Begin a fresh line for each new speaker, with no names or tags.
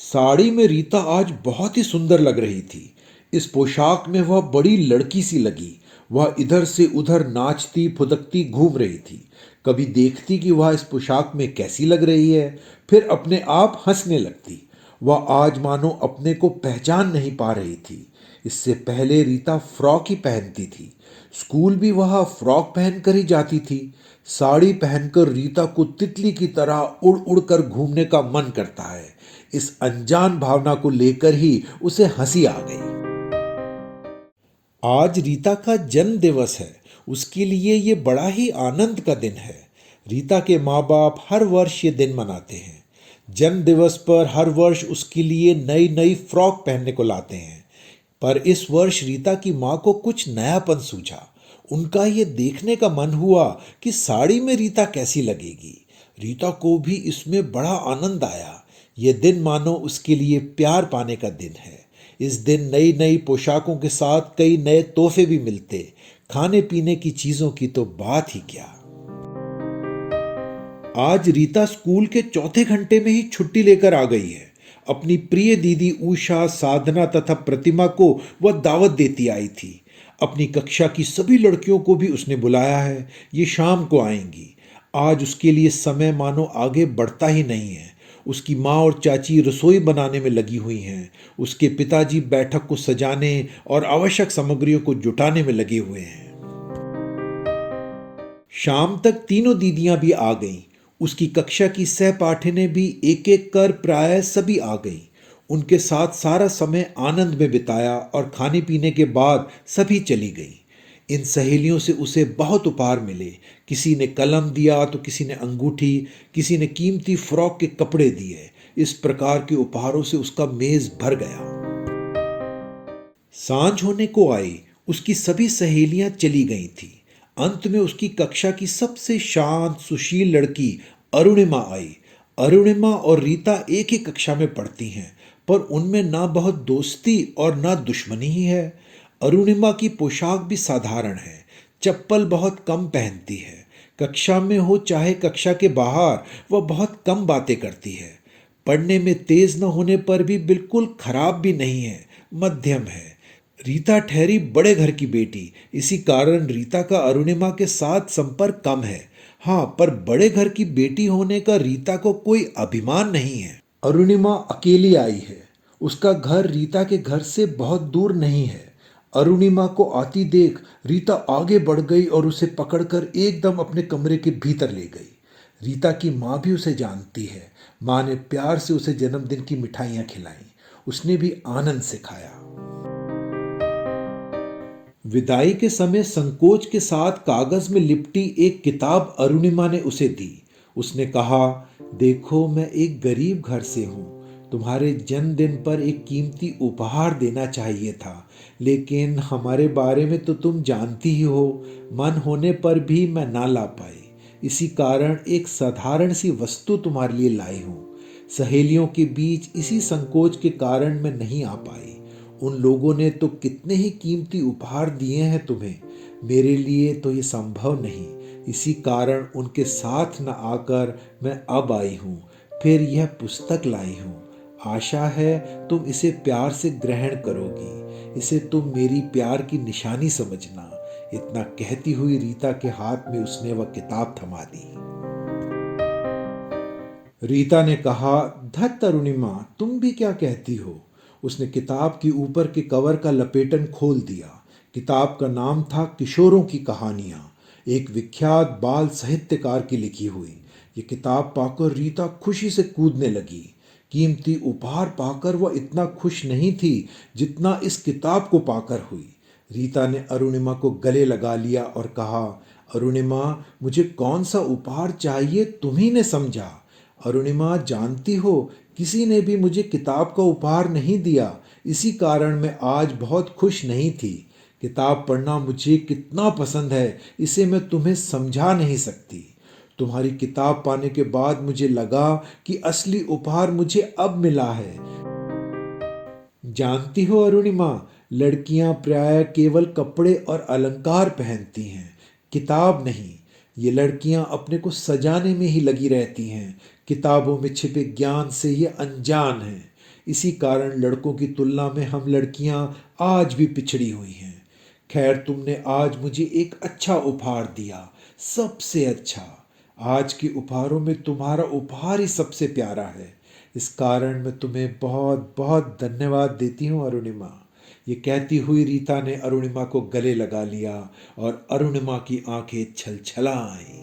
साड़ी में रीता आज बहुत ही सुंदर लग रही थी। इस पोशाक में वह बड़ी लड़की सी लगी। वह इधर से उधर नाचती फुदकती घूम रही थी। कभी देखती कि वह इस पोशाक में कैसी लग रही है, फिर अपने आप हंसने लगती। वह आज मानो अपने को पहचान नहीं पा रही थी। इससे पहले रीता फ्रॉक ही पहनती थी। स्कूल भी वह फ्रॉक पहनकर ही जाती थी। साड़ी पहनकर रीता को तितली की तरह उड़ उड़ कर घूमने का मन करता है। इस अनजान भावना को लेकर ही उसे हंसी आ गई। आज रीता का जन्म दिवस है। उसके लिए ये बड़ा ही आनंद का दिन है। रीता के माँ बाप हर वर्ष ये दिन मनाते हैं। जन्म दिवस पर हर वर्ष उसके लिए नई नई फ्रॉक पहनने को लाते हैं। पर इस वर्ष रीता की माँ को कुछ नयापन सूझा। उनका ये देखने का मन हुआ कि साड़ी में रीता कैसी लगेगी। रीता को भी इसमें बड़ा आनंद आया। ये दिन मानो उसके लिए प्यार पाने का दिन है। इस दिन नई नई पोशाकों के साथ कई नए तोहफे भी मिलते। खाने पीने की चीजों की तो बात ही क्या। आज रीता स्कूल के चौथे घंटे में ही छुट्टी लेकर आ गई है। अपनी प्रिय दीदी उषा, साधना तथा प्रतिमा को वह दावत देती आई थी। अपनी कक्षा की सभी लड़कियों को भी उसने बुलाया है। ये शाम को आएंगी। आज उसके लिए समय मानो आगे बढ़ता ही नहीं है। उसकी माँ और चाची रसोई बनाने में लगी हुई हैं। उसके पिताजी बैठक को सजाने और आवश्यक सामग्रियों को जुटाने में लगे हुए हैं। शाम तक तीनों दीदियां भी आ गईं। उसकी कक्षा की सहपाठिनें भी एक एक कर प्राय सभी आ गईं। उनके साथ सारा समय आनंद में बिताया और खाने पीने के बाद सभी चली गईं। इन सहेलियों से उसे बहुत उपहार मिले। किसी ने कलम दिया तो किसी ने अंगूठी, किसी ने कीमती फ्रॉक के कपड़े दिए। इस प्रकार के उपहारों से उसका मेज भर गया। सांझ होने को आई। उसकी सभी सहेलियां चली गई थीं। अंत में उसकी कक्षा की सबसे शांत सुशील लड़की अरुणिमा आई। अरुणिमा और रीता एक ही कक्षा में पढ़ती हैं, पर उनमें ना बहुत दोस्ती और ना दुश्मनी ही है। अरुणिमा की पोशाक भी साधारण है। चप्पल बहुत कम पहनती है। कक्षा में हो चाहे कक्षा के बाहर, वह बहुत कम बातें करती है। पढ़ने में तेज न होने पर भी बिल्कुल खराब भी नहीं है, मध्यम है। रीता ठहरी बड़े घर की बेटी। इसी कारण रीता का अरुणिमा के साथ संपर्क कम है। हाँ, पर बड़े घर की बेटी होने का रीता को कोई अभिमान नहीं है। अरुणिमा अकेली आई है। उसका घर रीता के घर से बहुत दूर नहीं है। अरुणिमा को आती देख रीता आगे बढ़ गई और उसे पकड़कर एकदम अपने कमरे के भीतर ले गई। रीता की माँ भी उसे जानती है। माँ ने प्यार से उसे जन्मदिन की मिठाइयाँ खिलाईं। उसने भी आनंद से खाया। विदाई के समय संकोच के साथ कागज में लिपटी एक किताब अरुणिमा ने उसे दी। उसने कहा, देखो मैं एक गरीब घर से हूँ। तुम्हारे जन्मदिन पर एक कीमती उपहार देना चाहिए था, लेकिन हमारे बारे में तो तुम जानती ही हो। मन होने पर भी मैं ना ला पाई। इसी कारण एक साधारण सी वस्तु तुम्हारे लिए लाई हूँ। सहेलियों के बीच इसी संकोच के कारण मैं नहीं आ पाई। उन लोगों ने तो कितने ही कीमती उपहार दिए हैं तुम्हें। मेरे लिए तो ये संभव नहीं। इसी कारण उनके साथ न आकर मैं अब आई हूँ। फिर यह पुस्तक लाई हूँ। आशा है तुम इसे प्यार से ग्रहण करोगी। इसे तुम मेरी प्यार की निशानी समझना। इतना कहती हुई रीता के हाथ में उसने वह किताब थमा दी। रीता ने कहा, धत अरुणिमा, तुम भी क्या कहती हो। उसने किताब के ऊपर के कवर का लपेटन खोल दिया। किताब का नाम था किशोरों की कहानियां, एक विख्यात बाल साहित्यकार की लिखी हुई। ये किताब पाकर रीता खुशी से कूदने लगी। कीमती उपहार पाकर वह इतना खुश नहीं थी जितना इस किताब को पाकर हुई। रीता ने अरुणिमा को गले लगा लिया और कहा, अरुणिमा, मुझे कौन सा उपहार चाहिए तुम ही ने समझा। अरुणिमा, जानती हो, किसी ने भी मुझे किताब का उपहार नहीं दिया। इसी कारण मैं आज बहुत खुश नहीं थी। किताब पढ़ना मुझे कितना पसंद है, इसे मैं तुम्हें समझा नहीं सकती। तुम्हारी किताब पाने के बाद मुझे लगा कि असली उपहार मुझे अब मिला है। जानती हो अरुणिमा, लड़कियां प्राय केवल कपड़े और अलंकार पहनती हैं, किताब नहीं। ये लड़कियां अपने को सजाने में ही लगी रहती हैं। किताबों में छिपे ज्ञान से ये अनजान हैं। इसी कारण लड़कों की तुलना में हम लड़कियां आज भी पिछड़ी हुई हैं। खैर, तुमने आज मुझे एक अच्छा उपहार दिया, सबसे अच्छा। आज के उपहारों में तुम्हारा उपहार ही सबसे प्यारा है। इस कारण मैं तुम्हें बहुत बहुत धन्यवाद देती हूँ अरुणिमा। ये कहती हुई रीता ने अरुणिमा को गले लगा लिया और अरुणिमा की आंखें छलछला आईं।